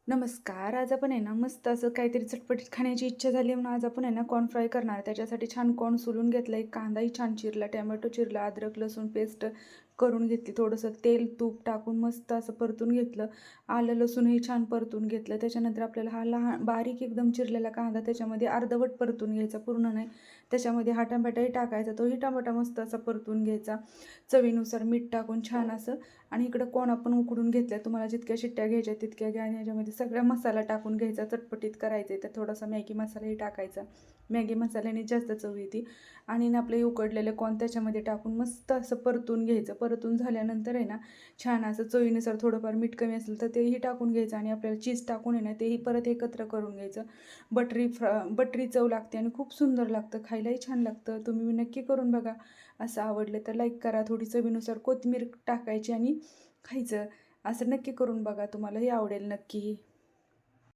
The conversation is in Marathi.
नमस्कार. आज आपण आहे ना, मस्त असं काहीतरी चटपटीत खाण्याची इच्छा झाली म्हणून आज आपण आहे ना, कॉर्न फ्राय करणार आहे. त्याच्यासाठी छान कॉर्न सोलून घेतला, एक कांदाही छान चिरला, टोमॅटो चिरला, अद्रक, लसूण पेस्ट करून घेतली. थोडंसं तेल, तूप टाकून मस्त असं परतून घेतलं. आलं, लसूणही छान परतून घेतलं. त्याच्यानंतर आपल्याला हा लहान बारीक एकदम चिरलेला कांदा त्याच्यामध्ये अर्धवट परतून घ्यायचा, पूर्ण नाही. त्याच्यामध्ये हा टमाटाही टाकायचा, तोही टमाटा मस्त असा परतून घ्यायचा. चवीनुसार मीठ टाकून छान असं. आणि इकडं कोण आपण उकडून घेतल्या, तुम्हाला जितक्या शिट्ट्या घ्यायच्या तितक्या घ्या. आणि ह्याच्यामध्ये सगळा मसाला टाकून घ्यायचा, चटपटीत करायचं आहे तर थोडासा मॅगी मसालाही टाकायचा. मॅगी मसाल्याने जास्त चव येते. आणि ना आपले उकडलेले कॉर्न त्याच्यामध्ये टाकून मस्त असं परतून घ्यायचं. परतून झाल्यानंतर आहे ना, छान असं चवीनुसार थोडंफार मीठ कमी असेल तर तेही टाकून घ्यायचं. आणि आपल्याला चीज टाकून आहे ना, तेही परत एकत्र करून घ्यायचं. बटरी चव लागते आणि खूप सुंदर लागतं, खायलाही छान लागतं. तुम्ही नक्की करून बघा. असं आवडलं तर लाईक करा, थोडी चवीनुसार कोथिंबीर टाकायची आणि खायचं. असं नक्की करून बघा, तुम्हालाही आवडेल नक्की.